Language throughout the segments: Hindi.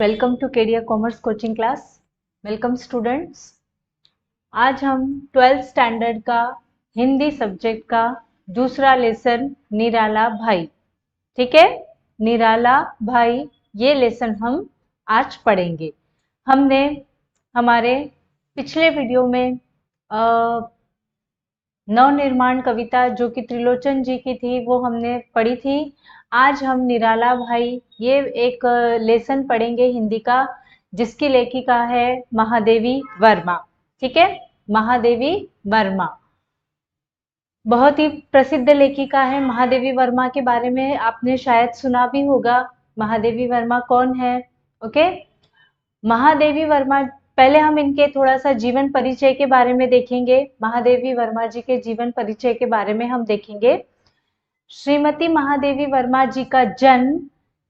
Welcome to Kedia commerce coaching class. Welcome students. आज हम 12th स्टैंडर्ड का हिंदी सब्जेक्ट का दूसरा लेसन निराला भाई, ठीक है, निराला भाई, ये लेसन हम आज पढ़ेंगे। हमने हमारे पिछले वीडियो में नवनिर्माण कविता जो कि त्रिलोचन जी की थी वो हमने पढ़ी थी। आज हम निराला भाई ये एक लेसन पढ़ेंगे हिंदी का, जिसकी लेखिका है महादेवी वर्मा। ठीक है, महादेवी वर्मा बहुत ही प्रसिद्ध लेखिका है। महादेवी वर्मा के बारे में आपने शायद सुना भी होगा। महादेवी वर्मा कौन है? ओके, महादेवी वर्मा, पहले हम इनके थोड़ा सा जीवन परिचय के बारे में देखेंगे। महादेवी वर्मा जी के जीवन परिचय के बारे में हम देखेंगे। श्रीमती महादेवी वर्मा जी का जन्म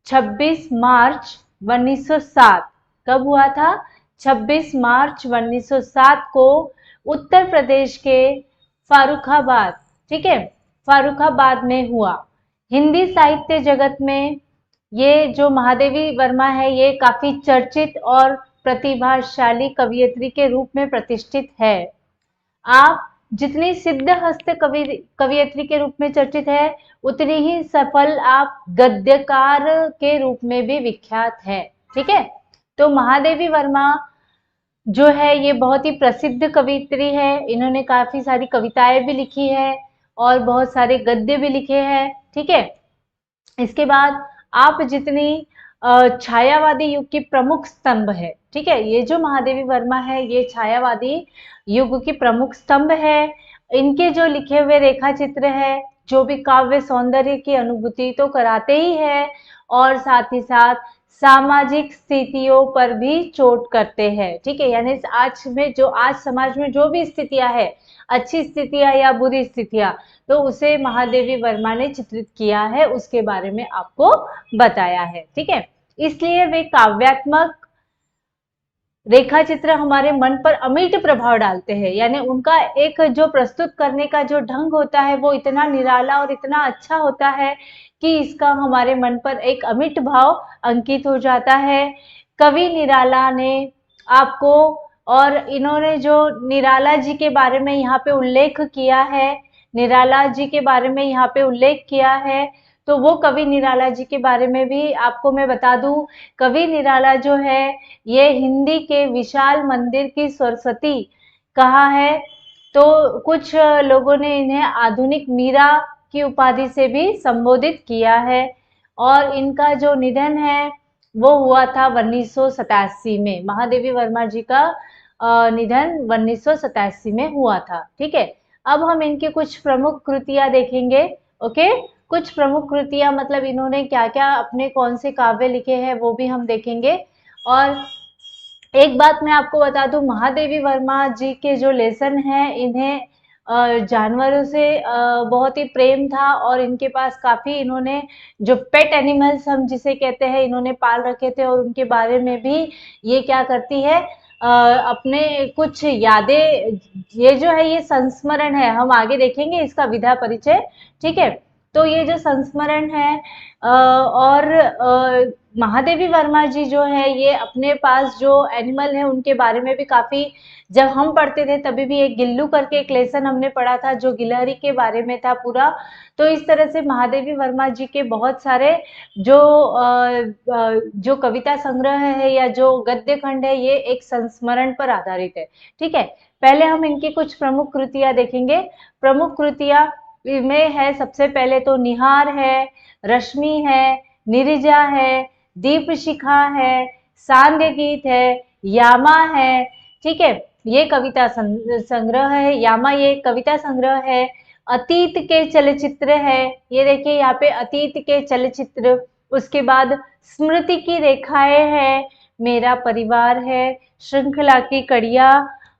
26 मार्च 1907 कब हुआ था? 26 मार्च 1907 को उत्तर प्रदेश के फारुखाबाद, ठीक है, फारुखाबाद में हुआ। हिंदी साहित्य जगत में ये जो महादेवी वर्मा है ये काफी चर्चित और प्रतिभाशाली कवयित्री के रूप में प्रतिष्ठित है। आप जितनी सिद्ध हस्त कवयित्री के रूप में चर्चित है, उतनी ही सफल आप गद्यकार के रूप में भी विख्यात है। ठीक है, तो महादेवी वर्मा जो है ये बहुत ही प्रसिद्ध कवयित्री है। इन्होंने काफी सारी कविताएं भी लिखी है और बहुत सारे गद्य भी लिखे हैं। ठीक है, इसके बाद आप जितनी छायावादी युग की प्रमुख स्तंभ है, ठीक है, ये जो महादेवी वर्मा है ये छायावादी युग की प्रमुख स्तंभ है। इनके जो लिखे हुए रेखा चित्र है जो भी काव्य सौंदर्य की अनुभूति तो कराते ही है और साथ ही साथ सामाजिक स्थितियों पर भी चोट करते हैं। ठीक है, यानी आज समाज में जो भी स्थितियां है, अच्छी स्थितियां या बुरी स्थितियां, तो उसे महादेवी वर्मा ने चित्रित किया है, उसके बारे में आपको बताया है। ठीक है, इसलिए वे काव्यात्मक रेखा चित्र हमारे मन पर अमिट प्रभाव डालते हैं। यानी उनका एक जो प्रस्तुत करने का जो ढंग होता है वो इतना निराला और इतना अच्छा होता है कि इसका हमारे मन पर एक अमिट भाव अंकित हो जाता है। कवि निराला ने आपको, और इन्होंने जो निराला जी के बारे में यहाँ पे उल्लेख किया है, निराला जी के बारे में यहाँ पे उल्लेख किया है, तो वो कवि निराला जी के बारे में भी आपको मैं बता दूं। कवि निराला जो है ये हिंदी के विशाल मंदिर की सरस्वती कहा है। तो कुछ लोगों ने इन्हें आधुनिक मीरा की उपाधि से भी संबोधित किया है। और इनका जो निधन है वो हुआ था 1987 में। महादेवी वर्मा जी का निधन 1987 में हुआ था। ठीक है, अब हम इनकी कुछ प्रमुख कृतियां देखेंगे। ओके, कुछ प्रमुख कृतियां मतलब इन्होंने क्या क्या अपने कौन से काव्य लिखे हैं वो भी हम देखेंगे। और एक बात मैं आपको बता दूं, महादेवी वर्मा जी के जो लेसन हैं इन्हें जानवरों से बहुत ही प्रेम था और इनके पास काफी, इन्होंने जो पेट एनिमल्स हम जिसे कहते हैं इन्होंने पाल रखे थे और उनके बारे में भी ये क्या करती है, अपने कुछ यादें, ये जो है ये संस्मरण है, हम आगे देखेंगे इसका विधा परिचय। ठीक है, तो ये जो संस्मरण है और महादेवी वर्मा जी जो है ये अपने पास जो एनिमल है उनके बारे में भी काफी, जब हम पढ़ते थे तभी भी एक गिल्लू करके एक लेसन हमने पढ़ा था जो गिलहरी के बारे में था पूरा। तो इस तरह से महादेवी वर्मा जी के बहुत सारे जो कविता संग्रह है या जो गद्य खंड है ये एक संस्मरण पर आधारित है। ठीक है, पहले हम इनकी कुछ प्रमुख कृतियां देखेंगे। प्रमुख कृतियां में है सबसे पहले तो निहार है, रश्मि है, निरिजा है, दीप शिखा है, सांध्य गीत है, यामा है। ठीक है, ये कविता संग्रह है। यामा ये कविता संग्रह है। अतीत के चलचित्र है, ये देखिए यहाँ पे अतीत के चलचित्र। उसके बाद स्मृति की रेखाएं है, मेरा परिवार है, श्रृंखला की कड़िया,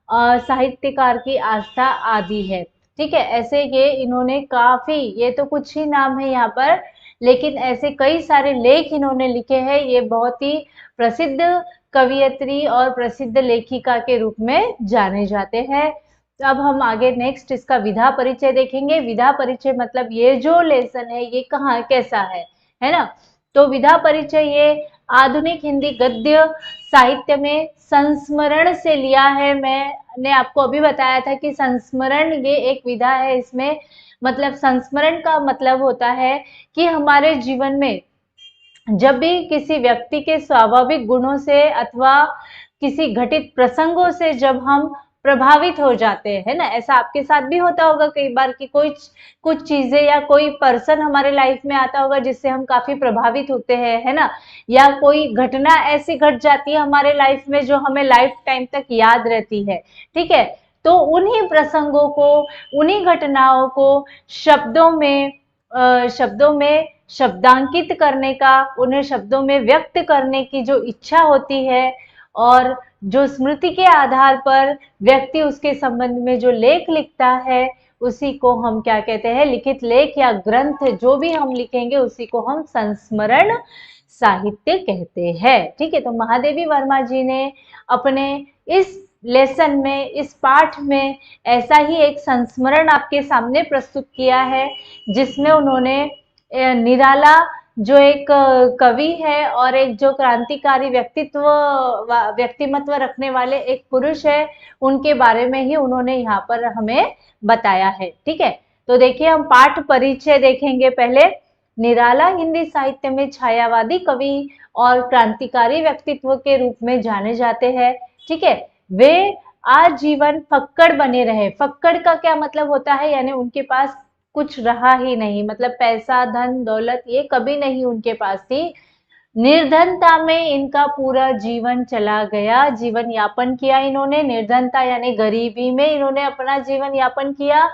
साहित्यकार की आस्था आदि है। ठीक है, ऐसे ये इन्होंने काफी, ये तो कुछ ही नाम है यहाँ पर, लेकिन ऐसे कई सारे लेख इन्होंने लिखे हैं। ये बहुत ही प्रसिद्ध कवयित्री और प्रसिद्ध लेखिका के रूप में जाने जाते हैं। अब हम आगे नेक्स्ट इसका विधा परिचय देखेंगे। विधा परिचय मतलब ये जो लेसन है ये कहाँ कैसा है ना। तो विधा परिचय ये आधुनिक हिंदी गद्य साहित्य में संस्मरण से लिया है। मैंने आपको अभी बताया था कि संस्मरण ये एक विधा है। इसमें मतलब संस्मरण का मतलब होता है कि हमारे जीवन में जब भी किसी व्यक्ति के स्वाभाविक गुणों से अथवा किसी घटित प्रसंगों से जब हम प्रभावित हो जाते हैं, है ना, ऐसा आपके साथ भी होता होगा कई बार कि कोई कुछ चीजें या कोई पर्सन हमारे लाइफ में आता होगा जिससे हम काफी प्रभावित होते हैं, है ना, या कोई घटना ऐसी घट जाती है हमारे लाइफ में जो हमें लाइफ टाइम तक याद रहती है। ठीक है, तो उन्हीं प्रसंगों को, उन्हीं घटनाओं को शब्दों में शब्दांकित करने का, उन्हें शब्दों में व्यक्त करने की जो इच्छा होती है और जो स्मृति के आधार पर व्यक्ति उसके संबंध में जो लेख लिखता है, उसी को हम क्या कहते हैं, लिखित लेख या ग्रंथ जो भी हम लिखेंगे उसी को हम संस्मरण साहित्य कहते हैं। ठीक है, तो महादेवी वर्मा जी ने अपने इस लेसन में, इस पाठ में ऐसा ही एक संस्मरण आपके सामने प्रस्तुत किया है जिसमें उन्होंने निराला जो एक कवि है और एक जो क्रांतिकारी व्यक्तिमत्व रखने वाले एक पुरुष है, उनके बारे में ही उन्होंने यहाँ पर हमें बताया है। ठीक है, तो देखिए हम पाठ परिचय देखेंगे पहले। निराला हिंदी साहित्य में छायावादी कवि और क्रांतिकारी व्यक्तित्व के रूप में जाने जाते हैं। ठीक है, वे आजीवन फक्कड़ बने रहे। फक्कड़ का क्या मतलब होता है, यानी उनके पास कुछ रहा ही नहीं, मतलब पैसा, धन, दौलत ये कभी नहीं उनके पास थी। निर्धनता में इनका पूरा जीवन चला गया, जीवन यापन किया इन्होंने। निर्धनता यानी गरीबी में इन्होंने अपना जीवन यापन किया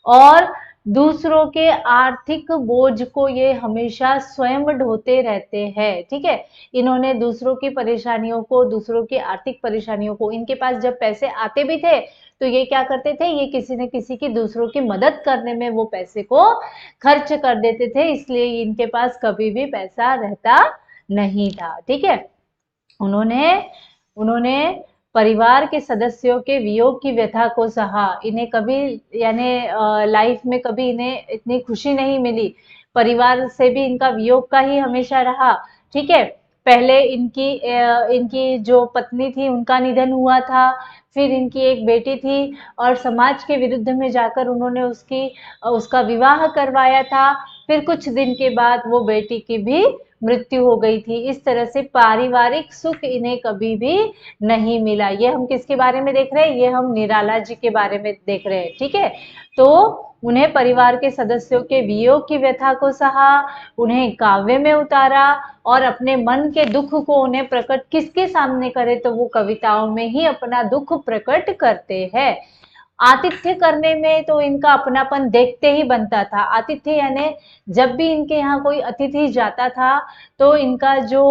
और दूसरों के आर्थिक बोझ को ये हमेशा स्वयं ढोते रहते हैं। ठीक है, इन्होंने दूसरों की परेशानियों को, दूसरों की आर्थिक परेशानियों को, इनके पास जब पैसे आते भी थे तो ये क्या करते थे, ये किसी न किसी की, दूसरों की मदद करने में वो पैसे को खर्च कर देते थे, इसलिए इनके पास कभी भी पैसा रहता नहीं था। ठीक है, उन्होंने उन्होंने परिवार के सदस्यों के वियोग की व्यथा को सहा। इन्हें कभी, यानी लाइफ में कभी इन्हें इतनी खुशी नहीं मिली, परिवार से भी इनका वियोग का ही हमेशा रहा। ठीक है, पहले इनकी जो पत्नी थी उनका निधन हुआ था, फिर इनकी एक बेटी थी और समाज के विरुद्ध में जाकर उन्होंने उसका विवाह करवाया था। फिर कुछ दिन के बाद वो बेटी की भी मृत्यु हो गई थी। इस तरह से पारिवारिक सुख इन्हें कभी भी नहीं मिला। ये हम किसके बारे में देख रहे हैं, ये हम निराला जी के बारे में देख रहे हैं। ठीक है, तो उन्हें परिवार के सदस्यों के वियोग की व्यथा को सहा, उन्हें काव्य में उतारा और अपने मन के दुख को उन्हें प्रकट किसके सामने करे, तो वो कविताओं में ही अपना दुख प्रकट करते हैं। आतिथ्य करने में तो इनका अपनापन देखते ही बनता था। आतिथ्य यानी जब भी इनके यहाँ कोई अतिथि जाता था तो इनका जो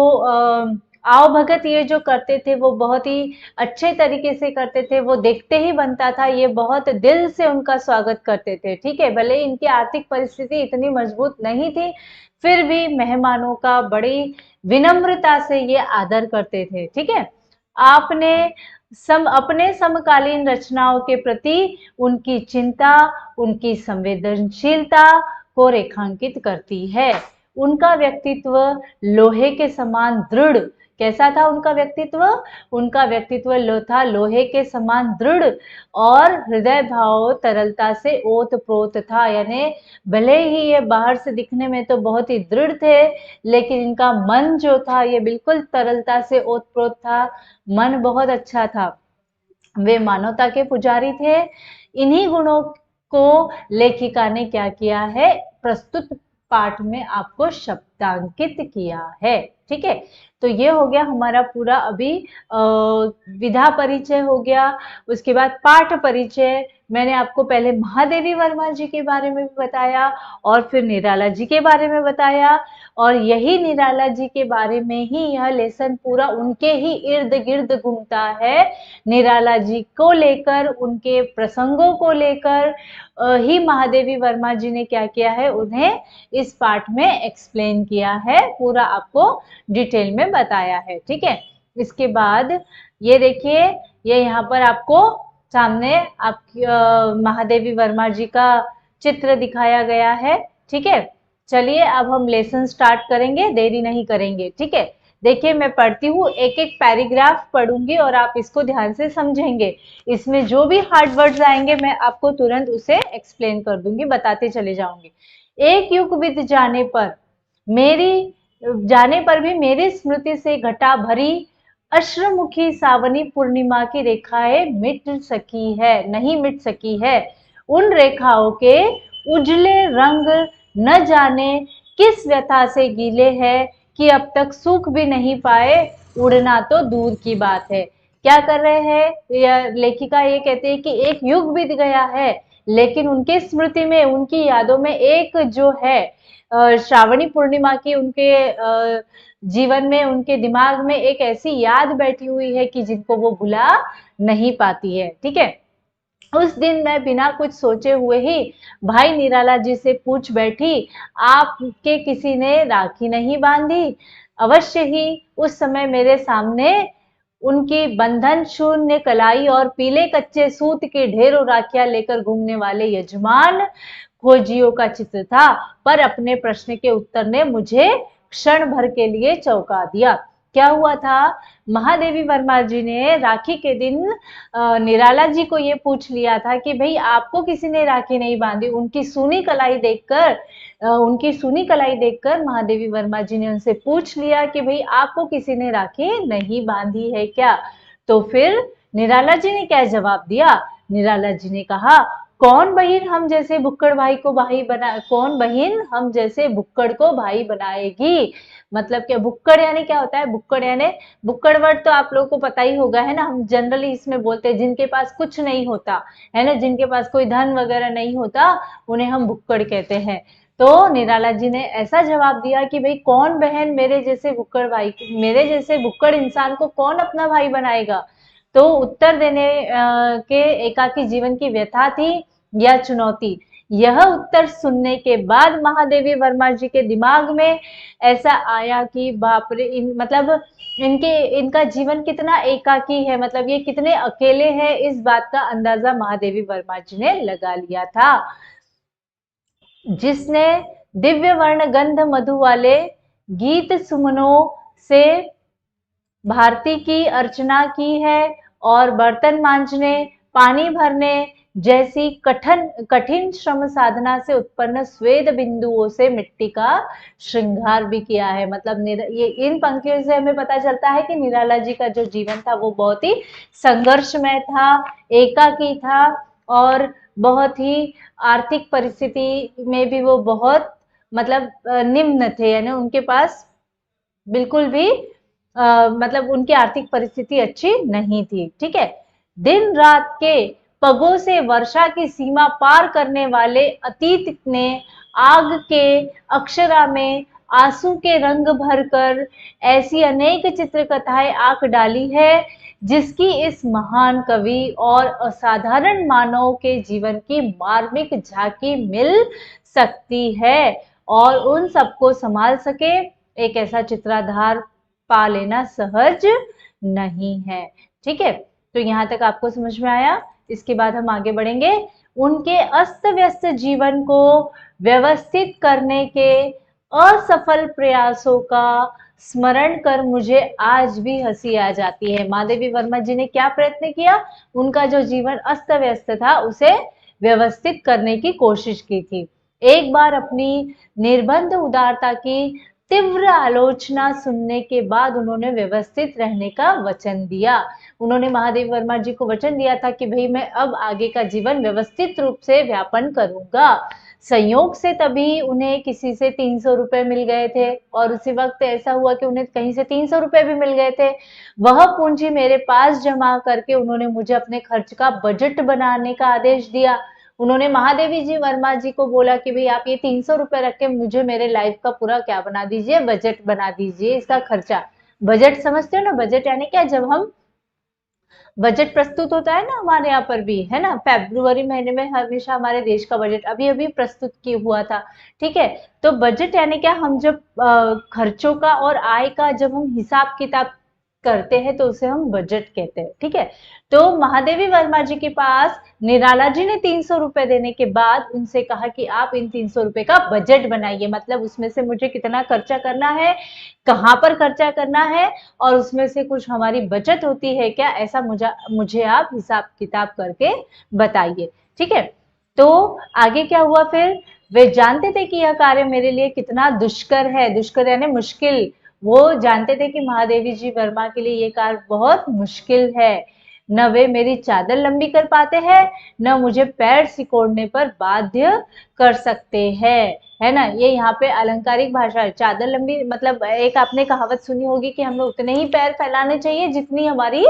आओ भगत ये जो करते थे वो बहुत ही अच्छे तरीके से करते थे, वो देखते ही बनता था, ये बहुत दिल से उनका स्वागत करते थे। ठीक है, भले इनकी आर्थिक परिस्थिति इतनी मजबूत नहीं थी, फिर भी मेहमानों का बड़ी विनम्रता से ये आदर करते थे। ठीक है, आपने अपने समकालीन रचनाओं के प्रति उनकी चिंता, उनकी संवेदनशीलता को रेखांकित करती है। उनका व्यक्तित्व लोहे के समान दृढ़, कैसा था उनका व्यक्तित्व, उनका व्यक्तित्व था लोहे के समान दृढ़ और हृदय भाव तरलता से ओत प्रोत था। यानी भले ही ये बाहर से दिखने में तो बहुत ही दृढ़ थे, लेकिन इनका मन जो था ये बिल्कुल तरलता से ओत प्रोत था, मन बहुत अच्छा था। वे मानवता के पुजारी थे। इन्हीं गुणों को लेखिका ने क्या किया है, प्रस्तुत पाठ में आपको शब्दांकित किया है। ठीक है, तो ये हो गया हमारा पूरा अभी विधा परिचय हो गया। उसके बाद पाठ परिचय, मैंने आपको पहले महादेवी वर्मा जी के बारे में भी बताया और फिर निराला जी के बारे में बताया, और यही निराला जी के बारे में ही यह लेसन पूरा उनके ही इर्द गिर्द घूमता है। निराला जी को लेकर, उनके प्रसंगों को लेकर ही महादेवी वर्मा जी ने क्या किया है, उन्हें इस पाठ में एक्सप्लेन किया है, पूरा आपको डिटेल में बताया है। ठीक है, इसके बाद ये देखिए, ये यहाँ पर आपको सामने महादेवी वर्मा जी का चित्र दिखाया गया है। ठीक है, चलिए अब हम लेसन स्टार्ट करेंगे, देरी नहीं करेंगे। ठीक है, देखिए मैं पढ़ती हूँ, एक एक पैराग्राफ पढ़ूंगी और आप इसको ध्यान से समझेंगे। इसमें जो भी हार्ड वर्ड्स आएंगे मैं आपको तुरंत उसे एक्सप्लेन कर दूंगी, बताते चले जाऊंगी। एक युग बीत मेरी जाने पर भी मेरी स्मृति से घटा भरी अश्रुमुखी सावनी पूर्णिमा की रेखाएं मिट सकी है, नहीं मिट सकी है। उन रेखाओं के उजले रंग न जाने किस व्यथा से गीले हैं कि अब तक सूख भी नहीं पाए, उड़ना तो दूर की बात है। क्या कर रहे हैं लेखिका, ये कहते हैं कि एक युग बीत गया है, लेकिन उनके स्मृति में, उनकी यादों में एक जो है श्रावणी पूर्णिमा की उनके जीवन में, उनके दिमाग में एक ऐसी याद बैठी हुई है कि जिनको वो भुला नहीं पाती है। ठीक है, उस दिन मैं बिना कुछ सोचे हुए ही भाई निराला जी से पूछ बैठी, आपके किसी ने राखी नहीं बांधी? अवश्य ही उस समय मेरे सामने उनकी बंधन शून्य कलाई और पीले कच्चे सूत के ढेरों राखियां लेकर घूमने वाले यजमान खोजियों का चित्र था, पर अपने प्रश्न के उत्तर ने मुझे क्षण भर के लिए चौंका दिया। क्या हुआ था, महादेवी वर्मा जी ने राखी के दिन निराला जी को ये पूछ लिया था कि भाई आपको किसी ने राखी नहीं बांधी। उनकी सूनी कलाई देखकर महादेवी वर्मा जी ने उनसे पूछ लिया कि भाई आपको किसी ने राखी नहीं बांधी है क्या? तो फिर निराला जी ने क्या जवाब दिया? निराला जी ने कहा, कौन बहिन हम जैसे बुक्कड़ को भाई बनाएगी? मतलब क्या, बुक्कड़ यानी क्या होता है? बुक्कड़ यानी, बुक्कड़ वर्ड तो आप लोगों को पता ही होगा, है ना। हम जनरली इसमें बोलते हैं जिनके पास कुछ नहीं होता, है ना, जिनके पास कोई धन वगैरह नहीं होता, उन्हें हम बुक्कड़ कहते हैं। तो निराला जी ने ऐसा जवाब दिया कि भाई कौन बहन मेरे जैसे बुक्कड़ इंसान को कौन अपना भाई बनाएगा? तो उत्तर देने के एकाकी जीवन की व्यथा थी या चुनौती? यह उत्तर सुनने के बाद महादेवी वर्मा जी के दिमाग में ऐसा आया कि बाप रे, इनका जीवन कितना एकाकी है, मतलब ये कितने अकेले हैं, इस बात का अंदाजा महादेवी वर्मा जी ने लगा लिया था। जिसने दिव्य वर्ण गंध मधु वाले गीत सुमनों से भारती की अर्चना की है और बर्तन मांजने, पानी भरने जैसी कठिन श्रम साधना से उत्पन्न स्वेद बिंदुओं से मिट्टी का श्रृंगार भी किया है। मतलब ये इन पंक्तियों से हमें पता चलता है कि निराला जी का जो जीवन था वो बहुत ही संघर्षमय था, एकाकी था और बहुत ही आर्थिक परिस्थिति में भी वो बहुत मतलब निम्न थे, यानी उनके पास बिल्कुल भी मतलब उनकी आर्थिक परिस्थिति अच्छी नहीं थी। ठीक है, दिन रात के पगों से वर्षा की सीमा पार करने वाले अतीत ने आग के अक्षरा में आंसू के रंग भरकर ऐसी अनेक चित्र कथाएं आंक डाली है जिसकी इस महान कवि और असाधारण मानव के जीवन की मार्मिक झांकी मिल सकती है और उन सबको संभाल सके एक ऐसा चित्राधार पा लेना सहज नहीं है। ठीक है, तो यहाँ तक आपको समझ में आया। इसके बाद हम आगे बढ़ेंगे। उनके अस्त व्यस्त जीवन को व्यवस्थित करने के असफल प्रयासों का स्मरण कर मुझे आज भी हंसी आ जाती है। महादेवी वर्मा जी ने क्या प्रयत्न किया? उनका जो जीवन अस्त व्यस्त था उसे व्यवस्थित करने की कोशिश की थी। एक बार अपनी निर्बंध उदारता की तीव्र आलोचना सुनने के बाद उन्होंने व्यवस्थित रहने का वचन दिया। उन्होंने महादेव वर्मा जी को वचन दिया था कि भाई मैं अब आगे का जीवन व्यवस्थित रूप से व्यापन करूंगा। संयोग से तभी उन्हें किसी से 300 रुपए मिल गए थे और उसी वक्त ऐसा हुआ कि उन्हें कहीं से 300 रुपए भी मिल गए थे। वह पूंजी मेरे पास जमा करके उन्होंने मुझे अपने खर्च का बजट बनाने का आदेश दिया। उन्होंने महादेवी जी वर्मा जी को बोला कि भाई आप ये 300 रुपए रख के मुझे मेरे लाइफ का पूरा क्या बना दीजिए, बजट बना दीजिए, इसका खर्चा। बजट समझते हो ना? बजट यानी क्या, जब हम बजट प्रस्तुत होता है ना हमारे यहाँ पर भी, है ना, फरवरी महीने में हमेशा हमारे देश का बजट अभी अभी प्रस्तुत किया हुआ था। ठीक है, तो बजट यानी क्या, हम जब खर्चों का और आय का जब हम हिसाब किताब करते हैं तो उसे हम बजट कहते हैं। ठीक है, तो महादेवी वर्मा जी के पास निराला जी ने 300 रुपए देने के बाद उनसे कहा कि आप इन 300 रुपए का बजट बनाइए, मतलब उसमें से मुझे कितना खर्चा करना है, कहाँ पर खर्चा करना है, और उसमें से कुछ हमारी बचत होती है क्या, ऐसा मुझे आप हिसाब किताब करके बताइए। ठीक है, तो आगे क्या हुआ फिर, वे जानते थे कि यह कार्य मेरे लिए कितना दुष्कर है, दुष्कर यानी मुश्किल, वो जानते थे कि महादेवी जी वर्मा के लिए ये कार्य बहुत मुश्किल है। न वे मेरी चादर लंबी कर पाते हैं, न मुझे पैर सिकोड़ने पर बाध्य कर सकते हैं, है ना। ये यहाँ पे अलंकारिक भाषा है। चादर लंबी मतलब एक आपने कहावत सुनी होगी कि हमें उतने ही पैर फैलाने चाहिए जितनी हमारी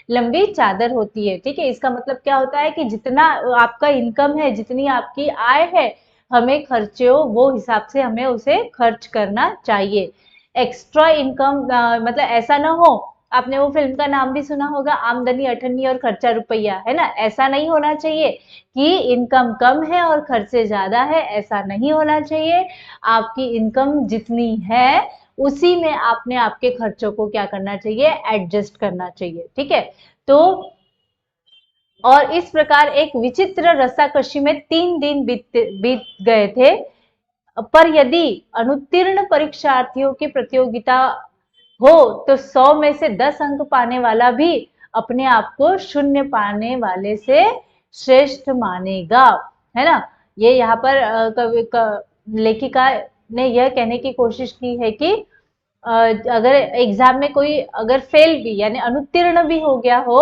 लंबी चादर होती है। ठीक है, इसका मतलब क्या होता है कि जितना आपका इनकम है, जितनी आपकी आय है, हमें खर्चे हो वो हिसाब से हमें उसे खर्च करना चाहिए। एक्स्ट्रा इनकम मतलब ऐसा ना हो, आपने वो फिल्म का नाम भी सुना होगा, आमदनी अठन्नी और खर्चा रुपया, है ना, ऐसा नहीं होना चाहिए कि इनकम कम है और खर्चे ज्यादा है, ऐसा नहीं होना चाहिए। आपकी इनकम जितनी है उसी में आपने आपके खर्चों को क्या करना चाहिए, एडजस्ट करना चाहिए। ठीक है, तो और इस प्रकार एक विचित्र रस्साकशी में 3 दिन बीत गए थे। पर यदि अनुत्तीर्ण परीक्षार्थियों की प्रतियोगिता हो तो 100 में से 10 अंक पाने वाला भी अपने आप को शून्य पाने वाले से श्रेष्ठ मानेगा, है ना। ये यहाँ पर लेखिका ने यह कहने की कोशिश की है कि अगर एग्जाम में कोई अगर फेल भी यानी अनुत्तीर्ण भी हो गया हो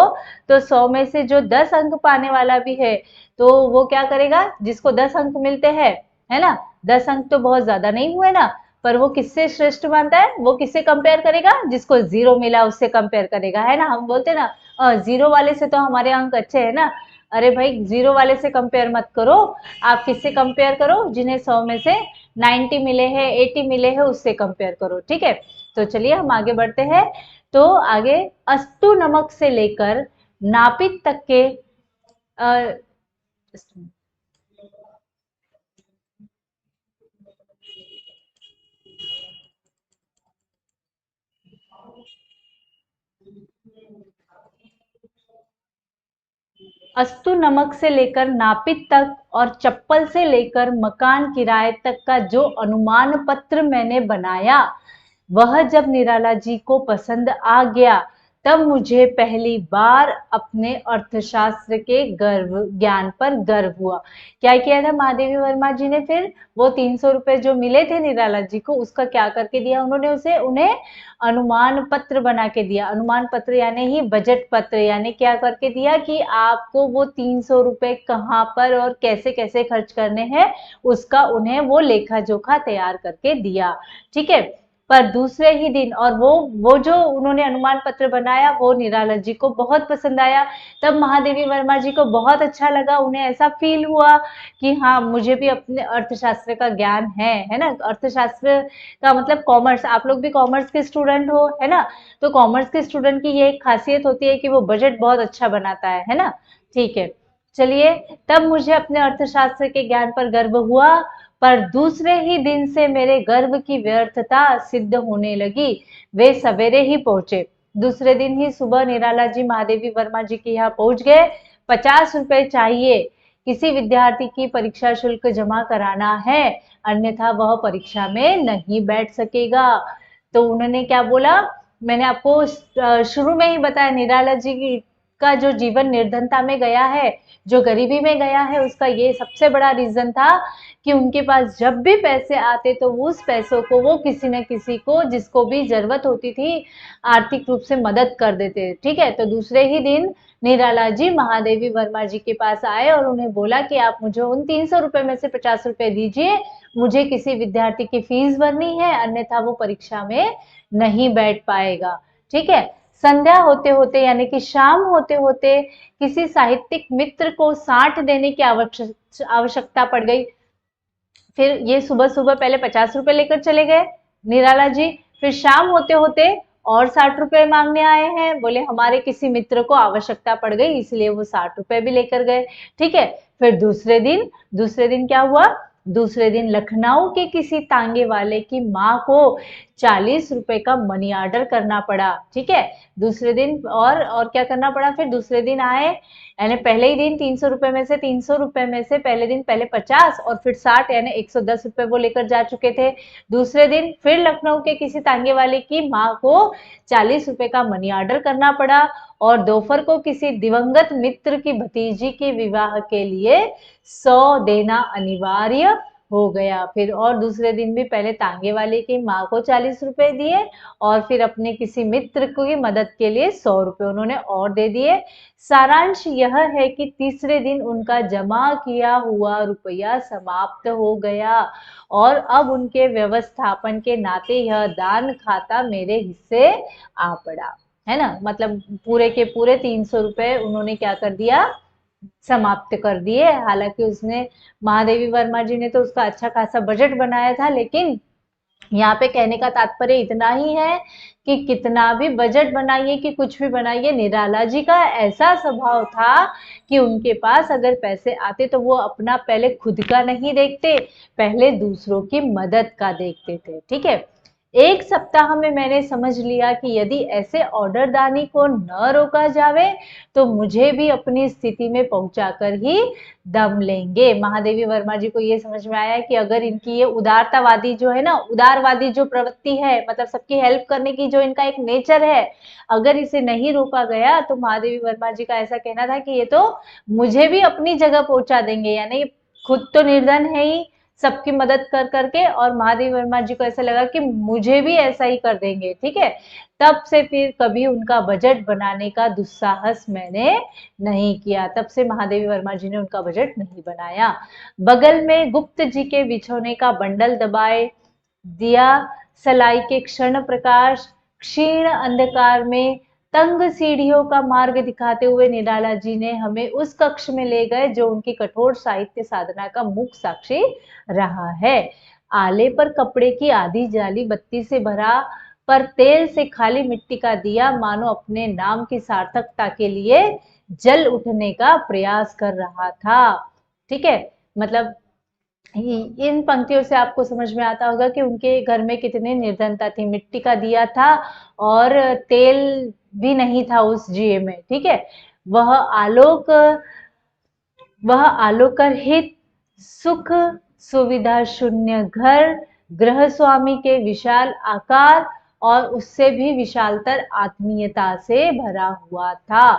तो 100 में से जो 10 अंक पाने वाला भी है तो वो क्या करेगा, जिसको 10 अंक मिलते हैं, है ना, 10 अंक तो बहुत ज्यादा नहीं हुए ना, पर वो किससे श्रेष्ठ मानता है, वो किससे कंपेयर करेगा, जिसको 0 मिला उससे कंपेयर करेगा, है ना। हम बोलते ना 0 वाले से तो हमारे अंक अच्छे है ना, अरे भाई 0 वाले से कंपेयर मत करो, आप किससे कंपेयर करो, जिन्हें 100 में से 90 मिले हैं, 80 मिले हैं, उससे कंपेयर करो। ठीक है, तो चलिए हम आगे बढ़ते हैं। तो आगे अस्तु नमक से लेकर नापित तक के अ, अस्तु नमक से लेकर नापित तक और चप्पल से लेकर मकान किराए तक का जो अनुमान पत्र मैंने बनाया, वह जब निराला जी को पसंद आ गया तब मुझे पहली बार अपने अर्थशास्त्र के गर्व ज्ञान पर गर्व हुआ। क्या किया था महादेवी वर्मा जी ने फिर, वो 300 रुपए जो मिले थे निराला जी को उसका क्या करके दिया उन्होंने, उसे उन्हें अनुमान पत्र बना के दिया। अनुमान पत्र यानी ही बजट पत्र, यानी क्या करके दिया कि आपको वो 300 रुपए कहाँ पर और कैसे कैसे खर्च करने हैं उसका उन्हें वो लेखा जोखा तैयार करके दिया। ठीक है, पर दूसरे ही दिन, और वो जो उन्होंने अनुमान पत्र बनाया वो निराला जी को बहुत पसंद आया। तब महादेवी वर्मा जी को बहुत अच्छा लगा, उन्हें ऐसा फील हुआ कि हाँ मुझे भी अपने अर्थशास्त्र का ज्ञान है ना। अर्थशास्त्र का मतलब कॉमर्स, आप लोग भी कॉमर्स के स्टूडेंट हो, है ना, तो कॉमर्स के स्टूडेंट की ये एक खासियत होती है कि वो बजट बहुत अच्छा बनाता है ना। ठीक है, चलिए, तब मुझे अपने अर्थशास्त्र के ज्ञान पर गर्व हुआ, पर दूसरे ही दिन से मेरे गर्व की व्यर्थता सिद्ध होने लगी। वे सवेरे ही पहुंचे, दूसरे दिन ही सुबह निराला जी महादेवी वर्मा जी के यहाँ पहुंच गए। 50 रुपए चाहिए, किसी विद्यार्थी की परीक्षा शुल्क जमा कराना है, अन्यथा वह परीक्षा में नहीं बैठ सकेगा। तो उन्होंने क्या बोला, मैंने आपको शुरू में ही बताया, निराला जी का जो जीवन निर्धनता में गया है, जो गरीबी में गया है, उसका ये सबसे बड़ा रीजन था कि उनके पास जब भी पैसे आते तो उस पैसों को वो किसी न किसी को जिसको भी जरूरत होती थी आर्थिक रूप से मदद कर देते। ठीक है, तो दूसरे ही दिन निराला जी महादेवी वर्मा जी के पास आए और उन्हें बोला कि आप मुझे उन 300 रुपए में से 50 रुपए दीजिए, मुझे किसी विद्यार्थी की फीस भरनी है, अन्यथा वो परीक्षा में नहीं बैठ पाएगा। ठीक है, संध्या होते होते यानी कि शाम होते होते किसी साहित्यिक मित्र को 60 देने की आवश्यकता पड़ गई। फिर ये सुबह सुबह पहले 50 रुपए लेकर चले गए निराला जी, फिर शाम होते होते और 60 रुपए मांगने आए हैं, बोले हमारे किसी मित्र को आवश्यकता पड़ गई इसलिए वो 60 रुपए भी लेकर गए। ठीक है, फिर दूसरे दिन क्या हुआ, दूसरे दिन लखनऊ के किसी तांगे वाले की माँ को 40 रुपए का मनी ऑर्डर करना पड़ा। ठीक है, दूसरे दिन और क्या करना पड़ा, फिर दूसरे दिन आए, यानी पहले ही दिन 300 रुपए में से 300 रुपए में से पहले दिन पहले 50 और फिर 60, यानी 110 रुपए वो लेकर जा चुके थे। दूसरे दिन फिर लखनऊ के किसी तांगे वाले की माँ को 40 रुपए का मनी ऑर्डर करना पड़ा और दोपहर को किसी दिवंगत मित्र की भतीजी के विवाह के लिए 100 देना अनिवार्य हो गया। फिर और दूसरे दिन भी पहले तांगे वाले की माँ को 40 रुपए दिए और फिर अपने किसी मित्र की मदद के लिए 100 रुपए उन्होंने और दे दिए। सारांश यह है कि तीसरे दिन उनका जमा किया हुआ रुपया समाप्त हो गया और अब उनके व्यवस्थापन के नाते यह दान खाता मेरे हिस्से आ पड़ा, है ना। मतलब पूरे के पूरे 300 रुपए उन्होंने क्या कर दिया, समाप्त कर दिए। हालांकि उसने, महादेवी वर्मा जी ने तो उसका अच्छा खासा बजट बनाया था, लेकिन यहाँ पे कहने का तात्पर्य इतना ही है कि कितना भी बजट बनाइए कि कुछ भी बनाइए, निराला जी का ऐसा स्वभाव था कि उनके पास अगर पैसे आते तो वो अपना पहले खुद का नहीं देखते, पहले दूसरों की मदद का देखते थे। ठीक है, एक सप्ताह में मैंने समझ लिया कि यदि ऐसे ऑर्डरदानी को न रोका जावे तो मुझे भी अपनी स्थिति में पहुंचाकर ही दम लेंगे। महादेवी वर्मा जी को ये समझ में आया कि अगर इनकी ये उदारतावादी जो है ना, उदारवादी जो प्रवृत्ति है, मतलब सबकी हेल्प करने की जो इनका एक नेचर है, अगर इसे नहीं रोका गया तो महादेवी वर्मा जी का ऐसा कहना था कि ये तो मुझे भी अपनी जगह पहुंचा देंगे। यानी खुद तो निर्धन है ही, सबकी मदद कर करके, और महादेवी वर्मा जी को ऐसा लगा कि मुझे भी ऐसा ही कर देंगे। ठीक है, तब से फिर कभी उनका बजट बनाने का दुस्साहस मैंने नहीं किया। तब से महादेवी वर्मा जी ने उनका बजट नहीं बनाया। बगल में गुप्त जी के बिछौने का बंडल दबाए दिया सलाई के क्षण प्रकाश, क्षीण अंधकार में तंग सीढ़ियों का मार्ग दिखाते हुए निराला जी ने हमें उस कक्ष में ले गए जो उनकी कठोर साहित्य साधना का मुख्य साक्षी रहा है। आले पर कपड़े की आधी जाली बत्ती से भरा, पर तेल से खाली मिट्टी का दिया मानो अपने नाम की सार्थकता के लिए जल उठने का प्रयास कर रहा था। ठीक है, मतलब इन पंक्तियों से आपको समझ में आता होगा कि उनके घर में कितनी निर्धनता थी। मिट्टी का दिया था और तेल भी नहीं था उस जिए में। ठीक है, वह आलोक वह आलोकरहित सुख सुविधा शून्य घर, गृह स्वामी के विशाल आकार और उससे भी विशालतर आत्मीयता से भरा हुआ था।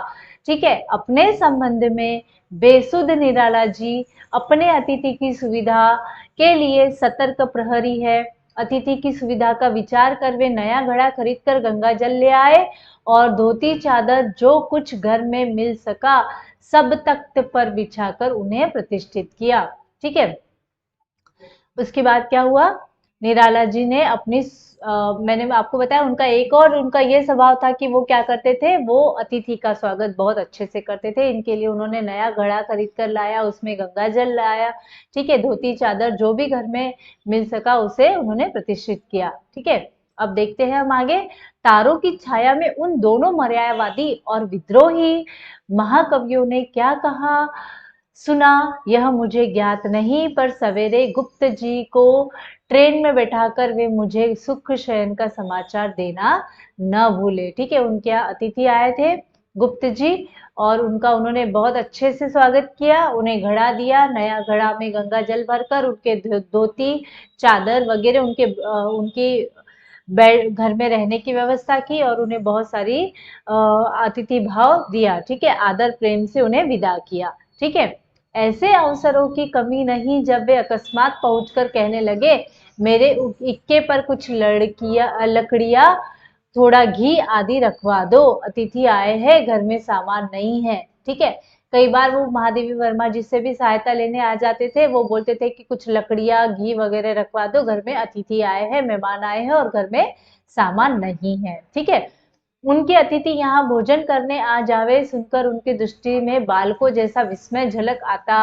ठीक है, अपने संबंध में बेसुध निराला जी अपने अतिथि की सुविधा के लिए सतर्क प्रहरी है। अतिथि की सुविधा का विचार कर वे नया घड़ा खरीद कर गंगा जल ले आए और धोती चादर जो कुछ घर में मिल सका सब तख्त पर बिछाकर उन्हें प्रतिष्ठित किया। ठीक है, उसके बाद क्या हुआ, निराला जी ने अपनी मैंने आपको बताया उनका एक और उनका ये स्वभाव था कि वो क्या करते थे, वो अतिथि का स्वागत बहुत अच्छे से करते थे। इनके लिए उन्होंने नया घड़ा खरीद कर लाया, उसमें गंगा जल लाया। ठीक है, धोती चादर जो भी घर में मिल सका उसे उन्होंने प्रतिष्ठित किया। ठीक है, अब देखते हैं हम आगे। तारों की छाया में उन दोनों मर्यादावादी और विद्रोही महाकवियों ने क्या कहा सुना यह मुझे ज्ञात नहीं, पर सवेरे गुप्त जी को ट्रेन में बैठाकर वे मुझे सुख शयन का समाचार देना न भूले। ठीक है, उनके यहाँ अतिथि आए थे गुप्त जी और उनका उन्होंने बहुत अच्छे से स्वागत किया, उन्हें घड़ा दिया, नया घड़ा में गंगा जल भरकर उनके धोती चादर वगैरह उनकी बेड घर में रहने की व्यवस्था की और उन्हें बहुत सारी अतिथि भाव दिया। ठीक है, आदर प्रेम से उन्हें विदा किया। ठीक है, ऐसे अवसरों की कमी नहीं जब वे अकस्मात पहुंचकर कहने लगे मेरे इक्के पर कुछ लकड़ियां थोड़ा घी आदि रखवा दो, अतिथि आए हैं घर में सामान नहीं है। ठीक है, कई बार वो महादेवी वर्मा जी से भी सहायता लेने आ जाते थे। वो बोलते थे कि कुछ लकड़ियां घी वगैरह रखवा दो, घर में अतिथि आए हैं, मेहमान आए हैं और घर में सामान नहीं है। ठीक है, उनके अतिथि यहाँ भोजन करने आ जावे सुनकर उनकी दृष्टि में बालकों जैसा विस्मय झलक आता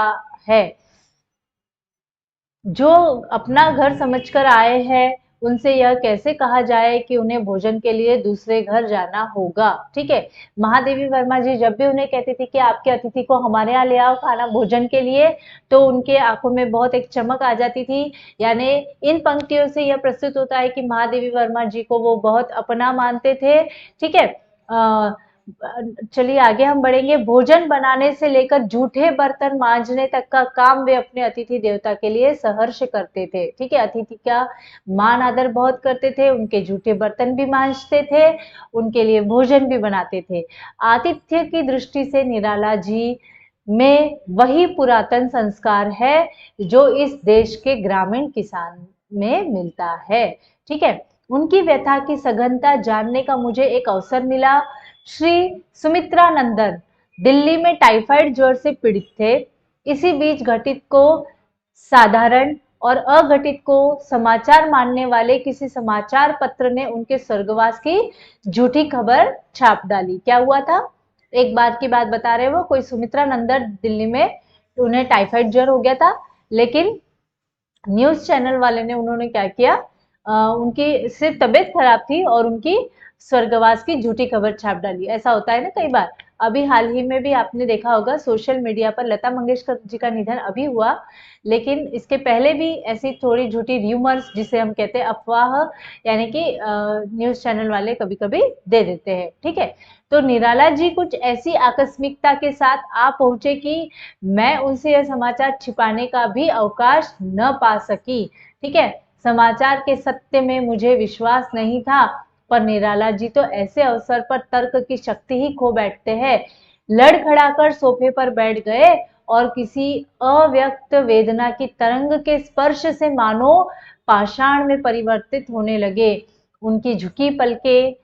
है। जो अपना घर समझकर आए हैं उनसे यह कैसे कहा जाए कि उन्हें भोजन के लिए दूसरे घर जाना होगा। ठीक है, महादेवी वर्मा जी जब भी उन्हें कहती थी कि आपके अतिथि को हमारे यहाँ ले आओ खाना भोजन के लिए, तो उनके आंखों में बहुत एक चमक आ जाती थी। यानी इन पंक्तियों से यह प्रस्तुत होता है कि महादेवी वर्मा जी को वो बहुत अपना मानते थे। ठीक है, चलिए आगे हम बढ़ेंगे। भोजन बनाने से लेकर जूठे बर्तन मांजने तक का काम वे अपने अतिथि देवता के लिए सहर्ष करते थे। ठीक है, अतिथि का मान आदर बहुत करते थे, उनके जूठे बर्तन भी मांजते थे, उनके लिए भोजन भी बनाते थे। आतिथ्य की दृष्टि से निराला जी में वही पुरातन संस्कार है जो इस देश के ग्रामीण किसान में मिलता है। ठीक है, उनकी व्यथा की सघनता जानने का मुझे एक अवसर मिला। श्री सुमित्रानंदन दिल्ली में टाइफाइड ज्वर से पीड़ित थे। इसी बीच घटित को साधारण और अघटित को समाचार मानने वाले किसी समाचार पत्र ने उनके स्वर्गवास की झूठी खबर छाप डाली। क्या हुआ था, एक बार की बात बता रहे वो, कोई सुमित्रानंदन दिल्ली में उन्हें टाइफाइड ज्वर हो गया था, लेकिन न्यूज चैनल वाले ने उन्होंने क्या किया, उनकी सिर्फ तबीयत खराब थी और उनकी स्वर्गवास की झूठी खबर छाप डाली। ऐसा होता है ना कई बार। अभी हाल ही में भी आपने देखा होगा सोशल मीडिया पर लता मंगेशकर जी का निधन अभी हुआ, लेकिन इसके पहले भी ऐसी थोड़ी झूठी र्यूमर्स जिसे हम कहते हैं अफवाह, यानी कि न्यूज चैनल वाले कभी कभी दे देते हैं। ठीक है, तो निराला जी कुछ ऐसी आकस्मिकता के साथ आ पहुंचे कि मैं उनसे यह समाचार छिपाने का भी अवकाश न पा सकी। ठीक है, समाचार के सत्य में मुझे विश्वास नहीं था, पर निराला जी तो ऐसे अवसर पर तर्क की शक्ति ही खो बैठते हैं। लड़खड़ाकर सोफे पर बैठ गए और किसी अव्यक्त वेदना की तरंग के स्पर्श से मानो पाषाण में परिवर्तित होने लगे। उनकी झुकी पलकें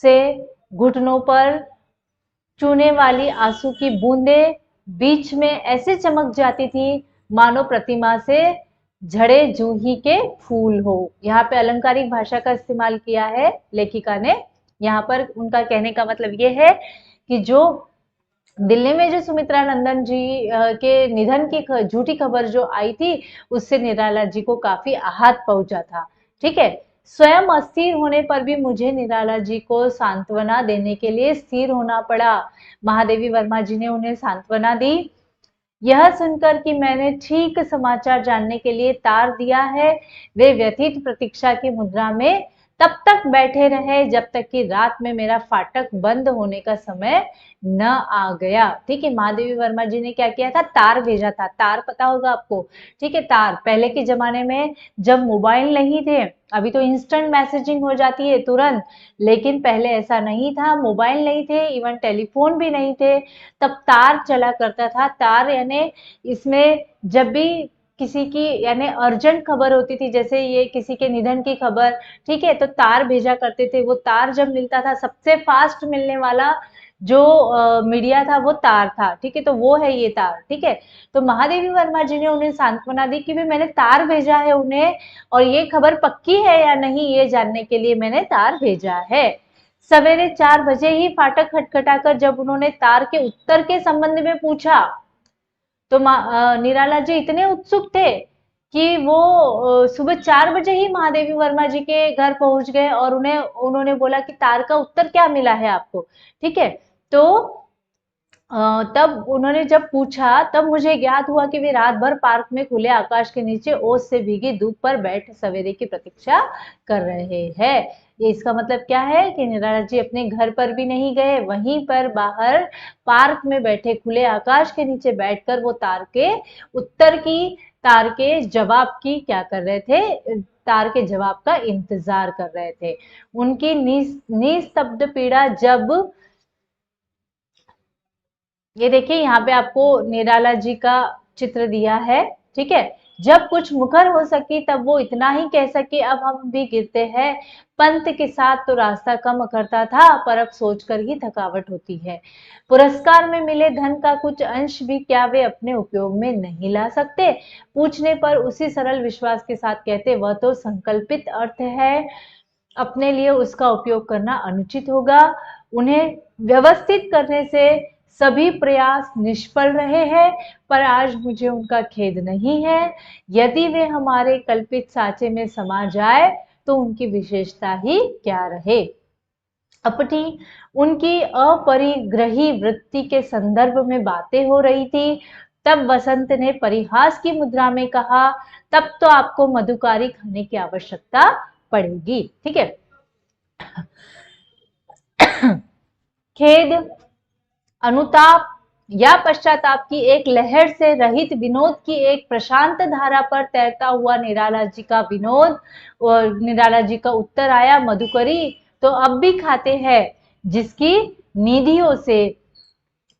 से घुटनों पर चूने वाली आंसू की बूंदें बीच में ऐसे चमक जाती थी मानो प्रतिमा से झड़े जूही के फूल हो। यहाँ पे अलंकारिक भाषा का इस्तेमाल किया है लेखिका ने। यहाँ पर उनका कहने का मतलब ये है कि जो दिल्ली में जो सुमित्रानंदन जी के निधन की झूठी खबर जो आई थी, उससे निराला जी को काफी आहत पहुंचा था। ठीक है, स्वयं अस्थिर होने पर भी मुझे निराला जी को सांत्वना देने के लिए स्थिर होना पड़ा। महादेवी वर्मा जी ने उन्हें सांत्वना दी। यह सुनकर कि मैंने ठीक समाचार जानने के लिए तार दिया है, वे व्यथित प्रतीक्षा की मुद्रा में तब तक बैठे रहे जब तक कि रात में मेरा फाटक बंद होने का समय न आ गया। ठीक है, महादेवी वर्मा जी ने क्या किया था, तार भेजा था। तार पता होगा आपको। ठीक है, तार पहले के जमाने में जब मोबाइल नहीं थे, अभी तो इंस्टेंट मैसेजिंग हो जाती है तुरंत, लेकिन पहले ऐसा नहीं था, मोबाइल नहीं थे, इवन टेलीफोन भी नहीं थे, तब तार चला करता था। तार यानी इसमें जब भी किसी की यानी अर्जेंट खबर होती थी, जैसे ये किसी के निधन की खबर, ठीक है, तो तार भेजा करते थे। वो तार जब मिलता था, सबसे फास्ट मिलने वाला जो मीडिया था वो तार था। ठीक है, तो वो है ये तार। ठीक है, तो महादेवी वर्मा जी ने उन्हें सांत्वना दी कि भी मैंने तार भेजा है उन्हें, और ये खबर पक्की है या नहीं ये जानने के लिए मैंने तार भेजा है। सवेरे 4 बजे ही फाटक खटखटाकर जब उन्होंने तार के उत्तर के संबंध में पूछा, तो निराला जी इतने उत्सुक थे कि वो सुबह 4 बजे ही महादेवी वर्मा जी के घर पहुंच गए और उन्होंने बोला कि तार का उत्तर क्या मिला है आपको। ठीक है, तो तब उन्होंने जब पूछा, तब मुझे ज्ञात हुआ कि वे रात भर पार्क में खुले आकाश के नीचे ओस से भीगी धूप पर बैठ सवेरे की प्रतीक्षा कर रहे हैं। ये इसका मतलब क्या है कि निराला जी अपने घर पर भी नहीं गए, वहीं पर बाहर पार्क में बैठे खुले आकाश के नीचे बैठकर वो तार के जवाब की क्या कर रहे थे, तार के जवाब का इंतजार कर रहे थे। उनकी निस्तब्ध पीड़ा जब, ये देखिए यहाँ पे आपको निराला जी का चित्र दिया है। ठीक है, जब कुछ मुखर हो सकी तब वो इतना ही कह सकी, अब हम भी गिरते हैं। पंत के साथ तो रास्ता कम करता था, पर अब सोचकर ही थकावट होती है। पुरस्कार में मिले धन का कुछ अंश भी क्या वे अपने उपयोग में नहीं ला सकते? पूछने पर उसी सरल विश्वास के साथ कहते, वह तो संकल्पित अर्थ है, अपने लिए उसका उपयोग करना अनुचित होगा। उन्हें व्यवस्थित करने से सभी प्रयास निष्फल रहे हैं, पर आज मुझे उनका खेद नहीं है। यदि वे हमारे कल्पित साँचे में समा जाए तो उनकी विशेषता ही क्या रहे। अपनी उनकी अपरिग्रही वृत्ति के संदर्भ में बातें हो रही थी। तब वसंत ने परिहास की मुद्रा में कहा, तब तो आपको मधुकारी खाने की आवश्यकता पड़ेगी। ठीक है। खेद, अनुताप या पश्चाताप की एक लहर से रहित विनोद की एक प्रशांत धारा पर तैरता हुआ निराला जी का विनोद और निराला जी का उत्तर आया, मधुकरी तो अब भी खाते हैं, जिसकी निधियों से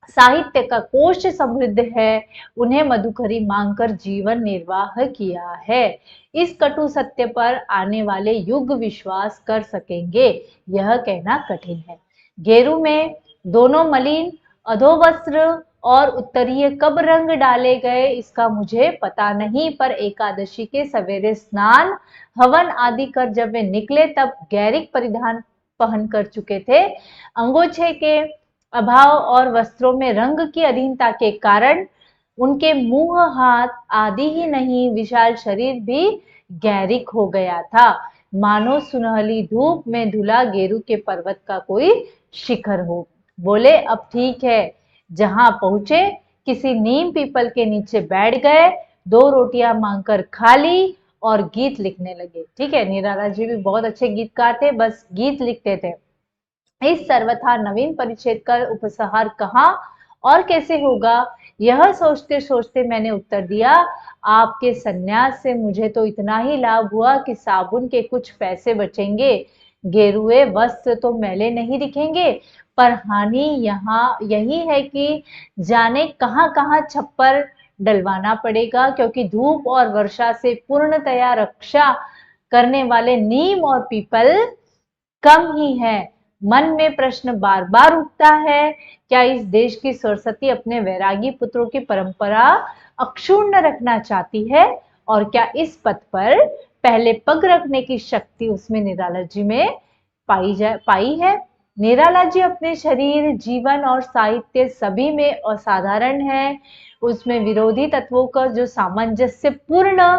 साहित्य का कोश समृद्ध है, उन्हें मधुकरी मांगकर जीवन निर्वाह किया है। इस कटु सत्य पर आने वाले युग विश्वास कर सकेंगे, यह कहना कठिन है। गेरू में दोनों मलिन अधोवस्त्र और उत्तरीय कब रंग डाले गए इसका मुझे पता नहीं, पर एकादशी के सवेरे स्नान हवन आदि कर जब वे निकले तब गैरिक परिधान पहन कर चुके थे। अंगोछे के अभाव और वस्त्रों में रंग की अधीनता के कारण उनके मुंह हाथ आदि ही नहीं, विशाल शरीर भी गैरिक हो गया था, मानो सुनहली धूप में धुला गेरू के पर्वत का कोई शिखर हो। बोले, अब ठीक है। जहां पहुंचे किसी नीम पीपल के नीचे बैठ गए, 2 रोटियां मांगकर खा ली और गीत लिखने लगे। ठीक है, निराला जी भी बहुत अच्छे गीतकार थे, बस गीत लिखते थे। इस सर्वथा नवीन परिच्छेद का उपसंहार कहाँ और कैसे होगा, यह सोचते सोचते मैंने उत्तर दिया, आपके संन्यास से मुझे तो इतना ही लाभ हुआ कि साबुन के कुछ पैसे बचेंगे, गेरुए वस्त्र तो मैले नहीं दिखेंगे, पर हानि यहाँ यही है कि जाने कहाँ कहाँ छप्पर डलवाना पड़ेगा, क्योंकि धूप और वर्षा से पूर्णतया रक्षा करने वाले नीम और पीपल कम ही है। मन में प्रश्न बार बार उठता है, क्या इस देश की सरस्वती अपने वैरागी पुत्रों की परंपरा अक्षुण्ण रखना चाहती है, और क्या इस पथ पर पहले पग रखने की शक्ति उसमें निराला जी में पाई है। निराला जी अपने शरीर, जीवन और साहित्य सभी में असाधारण है। उसमें विरोधी तत्वों का जो सामंजस्य पूर्ण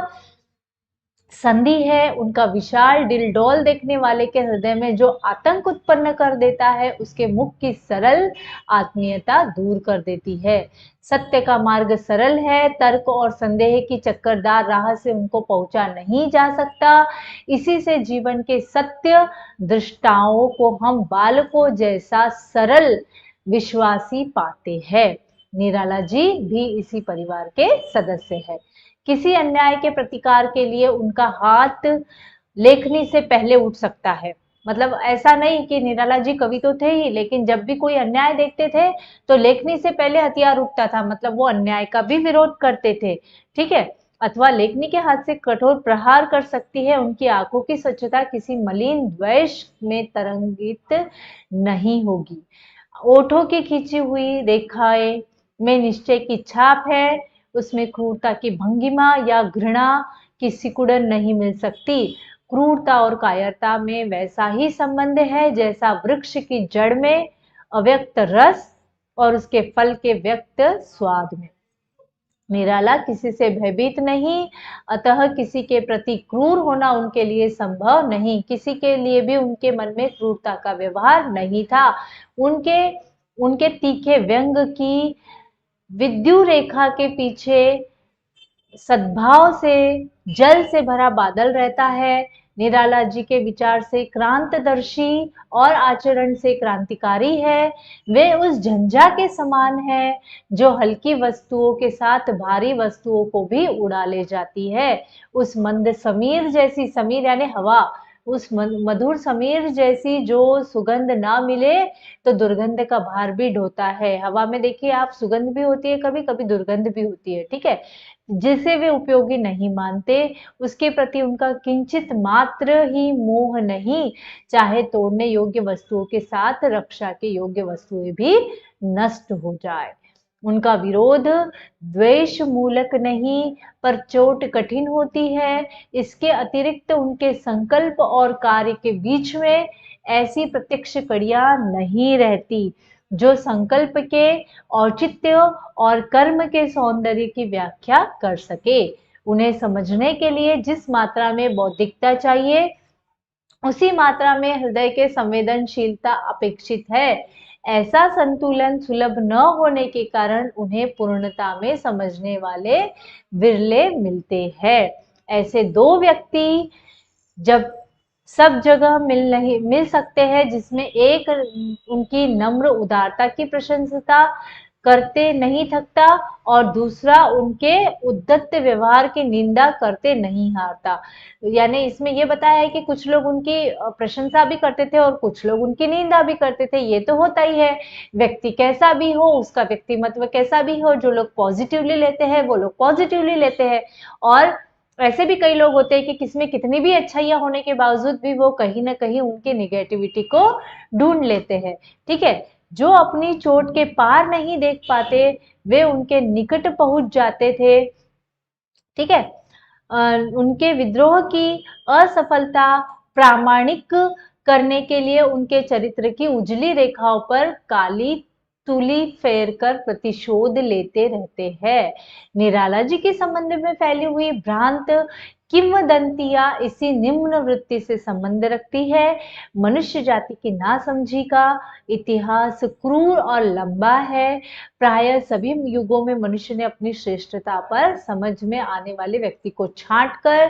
संधि है, उनका विशाल डिलडोल देखने वाले के हृदय में जो आतंक उत्पन्न कर देता है, उसके मुख की सरल आत्मीयता दूर कर देती है। सत्य का मार्ग सरल है, तर्क और संदेह की चक्करदार राह से उनको पहुंचा नहीं जा सकता। इसी से जीवन के सत्य दृष्टाओं को हम बालकों जैसा सरल विश्वासी पाते हैं। निराला जी भी इसी परिवार के सदस्य है। किसी अन्याय के प्रतिकार के लिए उनका हाथ लेखनी से पहले उठ सकता है। मतलब ऐसा नहीं कि निराला जी कवि तो थे ही, लेकिन जब भी कोई अन्याय देखते थे तो लेखनी से पहले हथियार उठता था, मतलब वो अन्याय का भी विरोध करते थे। ठीक है, अथवा लेखनी के हाथ से कठोर प्रहार कर सकती है। उनकी आंखों की स्वच्छता किसी मलिन द्वेष में तरंगित नहीं होगी। ओठों की खींची हुई रेखाएं में निश्चय की छाप है, उसमें क्रूरता की भंगिमा या घृणा की सिकुड़न नहीं मिल सकती। क्रूरता और कायरता में वैसा ही संबंध है जैसा वृक्ष की जड़ में अव्यक्त रस और उसके फल के व्यक्त स्वाद में। निराला किसी से भयभीत नहीं, अतः किसी के प्रति क्रूर होना उनके लिए संभव नहीं। किसी के लिए भी उनके मन में क्रूरता का व्यवहार नहीं था। उनके उनके तीखे व्यंग की विद्यु रेखा के पीछे सद्भाव से जल से भरा बादल रहता है। निराला जी के विचार से क्रांतदर्शी और आचरण से क्रांतिकारी है। वे उस झंझा के समान है जो हल्की वस्तुओं के साथ भारी वस्तुओं को भी उड़ा ले जाती है। उस मंद समीर जैसी, समीर यानी हवा, उस मधुर समीर जैसी जो सुगंध ना मिले तो दुर्गंध का भार भी ढोता है। हवा में देखिए आप, सुगंध भी होती है, कभी कभी दुर्गंध भी होती है। ठीक है, जिसे वे उपयोगी नहीं मानते, उसके प्रति उनका किंचित मात्र ही मोह नहीं, चाहे तोड़ने योग्य वस्तुओं के साथ रक्षा के योग्य वस्तुएं भी नष्ट हो जाए। उनका विरोध द्वेष मूलक नहीं, पर चोट कठिन होती है। इसके अतिरिक्त उनके संकल्प और कार्य के बीच में ऐसी प्रत्यक्ष कड़ियां नहीं रहती जो संकल्प के औचित्य और कर्म के सौंदर्य की व्याख्या कर सके। उन्हें समझने के लिए जिस मात्रा में बौद्धिकता चाहिए, उसी मात्रा में हृदय के संवेदनशीलता अपेक्षित है। ऐसा संतुलन सुलभ न होने के कारण उन्हें पूर्णता में समझने वाले विरले मिलते हैं। ऐसे दो व्यक्ति जब सब जगह मिल सकते हैं, जिसमें एक उनकी नम्र उदारता की प्रशंसा करते नहीं थकता और दूसरा उनके उद्धत व्यवहार की निंदा करते नहीं हारता। यानी इसमें ये बताया है कि कुछ लोग उनकी प्रशंसा भी करते थे और कुछ लोग उनकी निंदा भी करते थे। ये तो होता ही है, व्यक्ति कैसा भी हो, उसका व्यक्तिमत्व कैसा भी हो, जो लोग पॉजिटिवली लेते हैं वो लोग पॉजिटिवली लेते हैं, और ऐसे भी कई लोग होते हैं कि किसमें कितनी भी अच्छाइयां होने के बावजूद भी वो कहीं ना कहीं उनके निगेटिविटी को ढूंढ लेते हैं। ठीक है, जो अपनी चोट के पार नहीं देख पाते वे उनके निकट पहुंच जाते थे। ठीक है, उनके विद्रोह की असफलता प्रामाणिक करने के लिए उनके चरित्र की उजली रेखाओं पर काली तुली फेर कर प्रतिशोध लेते रहते हैं। निराला जी के संबंध में फैली हुई भ्रांत किंवदंतियां इसी निम्न वृत्ति से संबंध रखती है। मनुष्य जाति की नासमझी का इतिहास क्रूर और लंबा है। प्राय सभी युगों में मनुष्य ने अपनी श्रेष्ठता पर समझ में आने वाले व्यक्ति को छांट कर,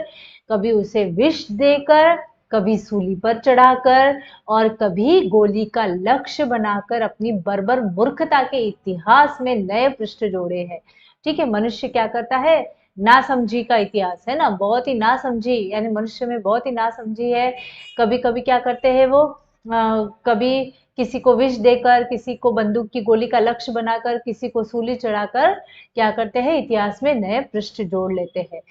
कभी उसे विष देकर, कभी सूली पर चढ़ाकर और कभी गोली का लक्ष्य बनाकर अपनी बर्बर मूर्खता के इतिहास में नए पृष्ठ जोड़े हैं। ठीक है, मनुष्य क्या करता है, नासमझी का इतिहास है ना, बहुत ही नासमझी, यानी मनुष्य में बहुत ही नासमझी है। कभी कभी क्या करते हैं वो, कभी किसी को विष देकर, किसी को बंदूक की गोली का लक्ष्य बनाकर, किसी को सूली चढ़ाकर क्या करते हैं, इतिहास में नए पृष्ठ जोड़ लेते हैं।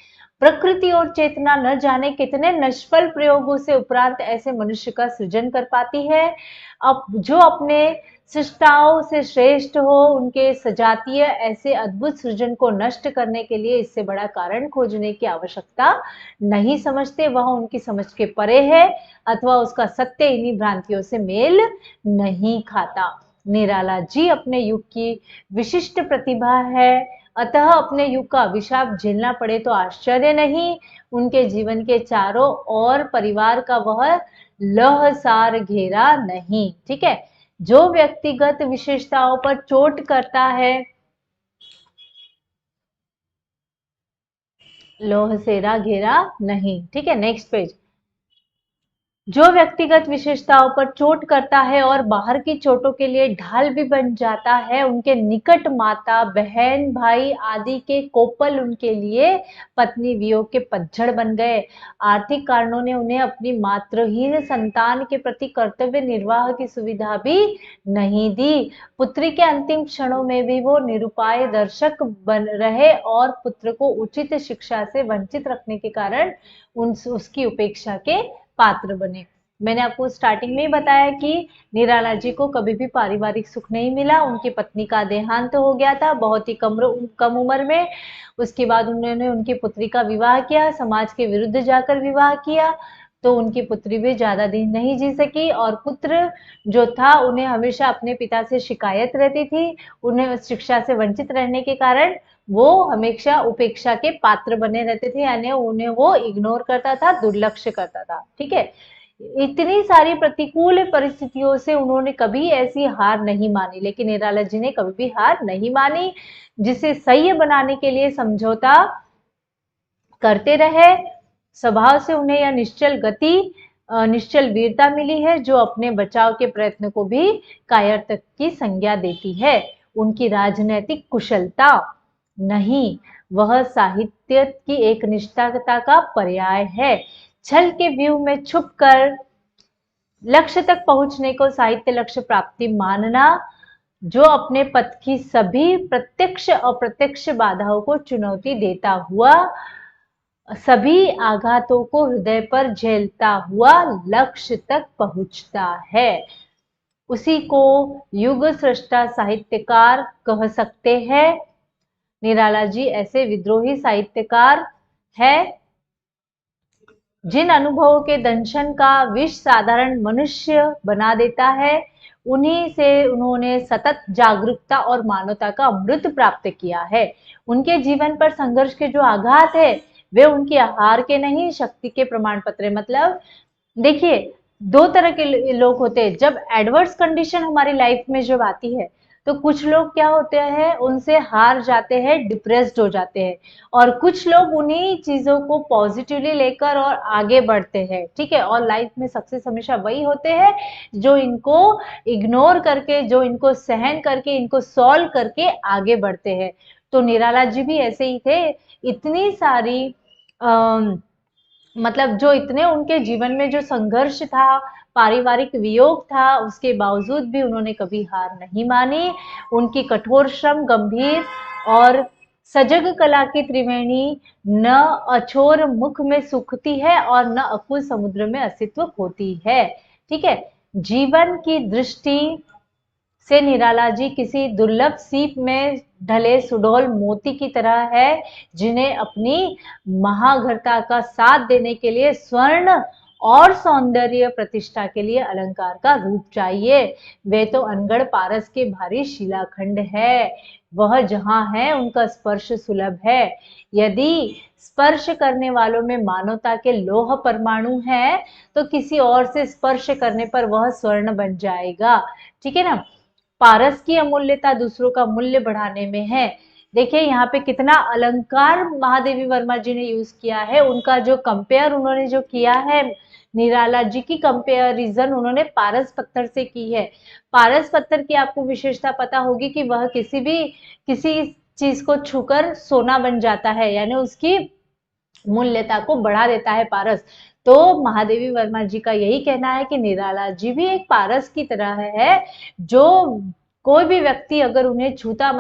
प्रकृति और चेतना न जाने कितने निष्फल प्रयोगों से उपरांत ऐसे मनुष्य का सृजन कर पाती है। अब जो अपने सृष्टाओं से श्रेष्ठ हो, उनके सजातीय ऐसे अद्भुत सृजन को नष्ट करने के लिए इससे बड़ा कारण खोजने की आवश्यकता नहीं समझते, वह उनकी समझ के परे है अथवा उसका सत्य इन्हीं भ्रांतियों से मेल नहीं खाता। निराला जी अपने युग की विशिष्ट प्रतिभा है, अतः अपने युग का अभिशाप झेलना पड़े तो आश्चर्य नहीं। उनके जीवन के चारों ओर परिवार का वह लहसार घेरा नहीं। ठीक है, जो व्यक्तिगत विशेषताओं पर चोट करता है, लोहसेरा घेरा नहीं। ठीक है, नेक्स्ट पेज। जो व्यक्तिगत विशेषताओं पर चोट करता है और बाहर की चोटों के लिए ढाल भी बन जाता है, उनके निकट माता बहन भाई आदि के कोपल उनके लिए पत्नी वियोग के पतझड़ बन गए। आर्थिक कारणों ने उन्हें अपनी मातृहीन संतान के प्रति कर्तव्य निर्वाह की सुविधा भी नहीं दी। पुत्री के अंतिम क्षणों में भी वो निरुपाय दर्शक बन रहे और पुत्र को उचित शिक्षा से वंचित रखने के कारण उसकी उपेक्षा के पात्र बने। मैंने आपको स्टार्टिंग में ही बताया कि निराला जी को कभी भी पारिवारिक सुख नहीं मिला। उनकी पत्नी का देहांत हो गया था बहुत ही कम उम्र में। उसके बाद उन्होंने उनकी पुत्री का विवाह किया, समाज के विरुद्ध जाकर विवाह किया, तो उनकी पुत्री भी ज्यादा दिन नहीं जी सकी और पुत्र जो था उन्हें हमेशा अपने पिता से शिकायत रहती थी। उन्हें शिक्षा से वंचित रहने के कारण वो हमेशा उपेक्षा के पात्र बने रहते थे, यानी उन्हें वो इग्नोर करता था, दुर्लक्ष्य करता था। ठीक है, इतनी सारी प्रतिकूल परिस्थितियों से उन्होंने कभी ऐसी हार नहीं मानी, लेकिन निराला जी ने कभी भी हार नहीं मानी, जिसे सही बनाने के लिए समझौता करते रहे। स्वभाव से उन्हें यह निश्चल वीरता मिली है जो अपने बचाव के प्रयत्न को भी कायरता की संज्ञा देती है। उनकी राजनैतिक कुशलता नहीं, वह साहित्य की एक निष्ठा का पर्याय है। छल के व्यू में छुपकर लक्ष्य तक पहुंचने को साहित्य लक्ष्य प्राप्ति मानना, जो अपने पथ की सभी प्रत्यक्ष अप्रत्यक्ष बाधाओं को चुनौती देता हुआ सभी आघातों को हृदय पर झेलता हुआ लक्ष्य तक पहुंचता है, उसी को युग सृष्टा साहित्यकार कह सकते हैं। निराला जी ऐसे विद्रोही साहित्यकार है जिन अनुभवों के दंशन का विष साधारण मनुष्य बना देता है। उन्हीं से उन्होंने सतत जागरूकता और मानवता का अमृत प्राप्त किया है। उनके जीवन पर संघर्ष के जो आघात है वे उनकी हार के नहीं, शक्ति के प्रमाण पत्र। मतलब देखिए, दो तरह के लोग होते हैं। जब एडवर्स कंडीशन हमारी लाइफ में जब आती है, तो कुछ लोग क्या होते हैं, उनसे हार जाते हैं, डिप्रेस्ड हो जाते हैं, और कुछ लोग उन्हीं चीजों को पॉजिटिवली लेकर और आगे बढ़ते हैं। ठीक है, और लाइफ में सक्सेस हमेशा वही होते हैं जो इनको इग्नोर करके, जो इनको सहन करके, इनको सॉल्व करके आगे बढ़ते हैं। तो निराला जी भी ऐसे ही थे। इतनी सारी मतलब जो इतने उनके जीवन में जो संघर्ष था, पारिवारिक वियोग था, उसके बावजूद भी उन्होंने कभी हार नहीं मानी। उनकी कठोर श्रम, गंभीर और सजग कला की त्रिवेणी न अछोर मुख में सूखती है और न अकुल समुद्र में अस्तित्व होती है। ठीक है, जीवन की दृष्टि से निराला जी किसी दुर्लभ सीप में ढले सुडौल मोती की तरह है, जिन्हें अपनी महाघरता का साथ देने के लिए स्वर्ण और सौंदर्य प्रतिष्ठा के लिए अलंकार का रूप चाहिए। वे तो अनगढ़ पारस के भारी शिलाखंड है। वह जहां है उनका स्पर्श सुलभ है। यदि स्पर्श करने वालों में मानवता के लौह परमाणु हैं, तो किसी और से स्पर्श करने पर वह स्वर्ण बन जाएगा। ठीक है ना। पारस की अमूल्यता दूसरों का मूल्य बढ़ाने में है। देखिए यहाँ पे कितना अलंकार महादेवी वर्मा जी ने यूज किया है। उनका जो कंपेयर उन्होंने जो किया है, निराला जी की कंपेरिजन उन्होंने पारस पत्थर से की है। पारस पत्थर की आपको विशेषता पता होगी कि वह किसी चीज को छूकर सोना बन जाता है, यानी उसकी मूल्यता को बढ़ा देता है पारस। तो महादेवी वर्मा जी का यही कहना है कि निराला जी भी एक पारस की तरह है, जो कोई भी व्यक्ति अगर उन्हें छूता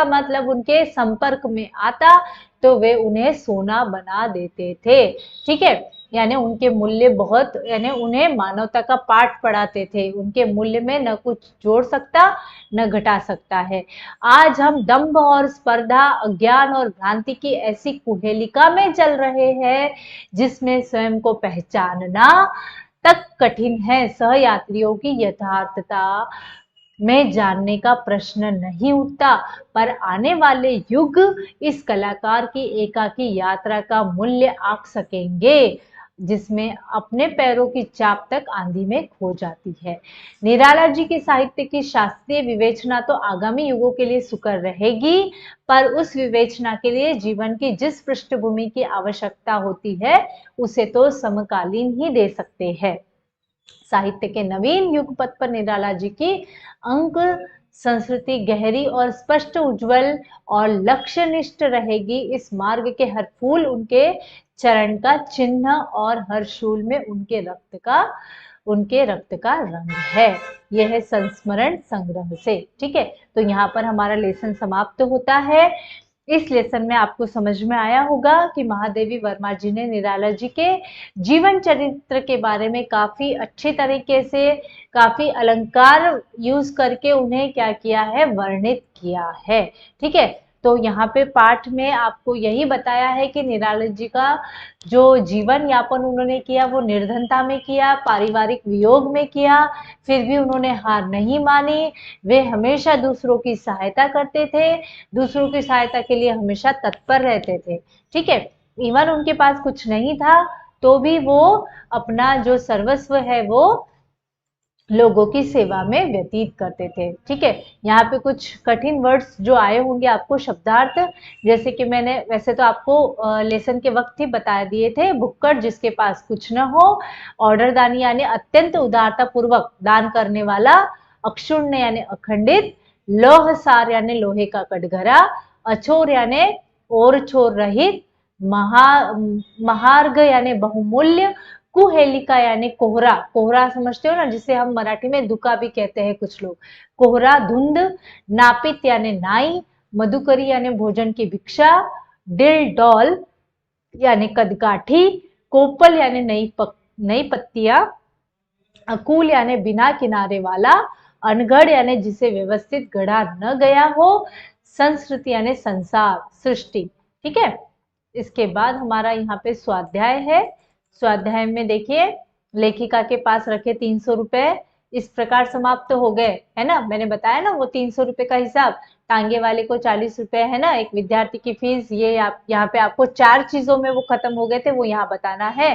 मतलब उनके संपर्क में आता, तो वे उन्हें सोना बना देते थे। ठीक है, यानी उनके मूल्य बहुत, यानी उन्हें मानवता का पाठ पढ़ाते थे। उनके मूल्य में न कुछ जोड़ सकता न घटा सकता है। आज हम दंभ और स्पर्धा, अज्ञान और भ्रांति की ऐसी कुहेलिका में चल रहे हैं, जिसमें स्वयं को पहचानना तक कठिन है। सहयात्रियों की यथार्थता में जानने का प्रश्न नहीं उठता, पर आने वाले युग इस कलाकार की एकाकी यात्रा का मूल्य आंक सकेंगे, जिसमें अपने पैरों की चाप तक आंधी में खो जाती है। निराला जी के साहित्य की शास्त्रीय विवेचना तो आगामी युगों के लिए सुकर रहेगी, पर उस विवेचना के लिए जीवन की जिस पृष्ठभूमि की आवश्यकता होती है, उसे तो समकालीन ही दे सकते हैं। साहित्य के नवीन युग पथ पर निराला जी की अंक संस्कृति गहरी और स्पष्ट, उज्जवल और लक्ष्यनिष्ठ रहेगी। इस मार्ग के हर फूल उनके चरण का चिन्ह और हर शूल में उनके रक्त का रंग है। यह है संस्मरण संग्रह से। ठीक है, तो यहाँ पर हमारा लेसन समाप्त होता है। इस लेसन में आपको समझ में आया होगा कि महादेवी वर्मा जी ने निराला जी के जीवन चरित्र के बारे में काफी अच्छे तरीके से, काफी अलंकार यूज करके उन्हें क्या किया है, वर्णित किया है। ठीक है, तो यहाँ पे पाठ में आपको यही बताया है कि निराला जी का जो जीवन यापन उन्होंने किया वो निर्धनता में किया, पारिवारिक वियोग में किया, फिर भी उन्होंने हार नहीं मानी। वे हमेशा दूसरों की सहायता करते थे, दूसरों की सहायता के लिए हमेशा तत्पर रहते थे। ठीक है, इवन उनके पास कुछ नहीं था, तो भी वो अपना जो सर्वस्व है वो लोगों की सेवा में व्यतीत करते थे। ठीक है, यहाँ पे कुछ कठिन वर्ड्स जो आए होंगे आपको, शब्दार्थ, जैसे कि मैंने वैसे तो आपको लेसन के वक्त ही बता दिए थे। भुक्कड़, जिसके पास कुछ न हो। ऑर्डर दानी यानी अत्यंत उदारता पूर्वक दान करने वाला। अक्षुण्ण यानी अखंडित। लौह सार यानी लोहे का कटघरा। अछोर यानी और छोर रहित। महा महार्घ यानी बहुमूल्य। कुहेलिका यानी कोहरा, कोहरा समझते हो ना, जिसे हम मराठी में दुका भी कहते हैं कुछ लोग। कोहरा, धुंध। नापित यानी नाई। मधुकरी यानी भोजन की भिक्षा। डिल डॉल यानी कदकाठी। कोपल यानी नई पत्तियां। अकूल यानी बिना किनारे वाला। अनगढ़ यानी जिसे व्यवस्थित गढ़ा न गया हो। संस्कृति यानी संसार, सृष्टि। ठीक है, इसके बाद हमारा यहाँ पे स्वाध्याय है। स्वाध्याय में देखिए, लेखिका के पास रखे 300 रुपए, इस प्रकार समाप्त हो गए, है ना। मैंने बताया ना वो 300 रुपए का हिसाब, टांगे वाले को 40 रुपए, है ना, एक विद्यार्थी की फीस। ये आप यहाँ पे आपको 4 चीजों में वो खत्म हो गए थे, वो यहाँ बताना है।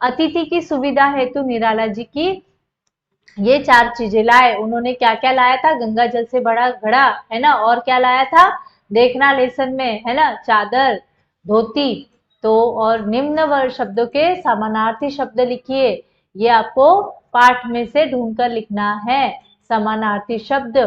अतिथि की सुविधा हेतु निराला जी की ये 4 चीजें लाए। उन्होंने क्या क्या लाया था? गंगा जल से भरा घड़ा, है ना, और क्या लाया था? देखना लेसन में, है ना, चादर, धोती। तो और निम्न वर्ग शब्दों के समानार्थी शब्द लिखिए। ये आपको पाठ में से ढूंढकर लिखना है, समानार्थी शब्द।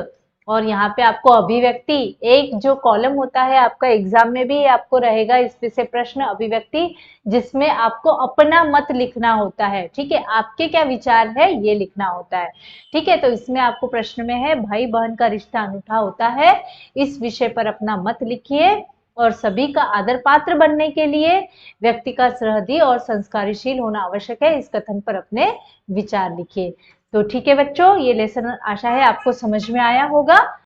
और यहाँ पे आपको अभिव्यक्ति, एक जो कॉलम होता है आपका एग्जाम में भी आपको रहेगा इसमें से प्रश्न अभिव्यक्ति, जिसमें आपको अपना मत लिखना होता है। ठीक है, आपके क्या विचार है ये लिखना होता है। ठीक है, तो इसमें आपको प्रश्न में है भाई बहन का रिश्ता अनूठा होता है, इस विषय पर अपना मत लिखिए। और सभी का आदर पात्र बनने के लिए व्यक्ति का सहृदय और संस्कारशील होना आवश्यक है, इस कथन पर अपने विचार लिखिए। तो ठीक है बच्चों, ये लेसन आशा है आपको समझ में आया होगा।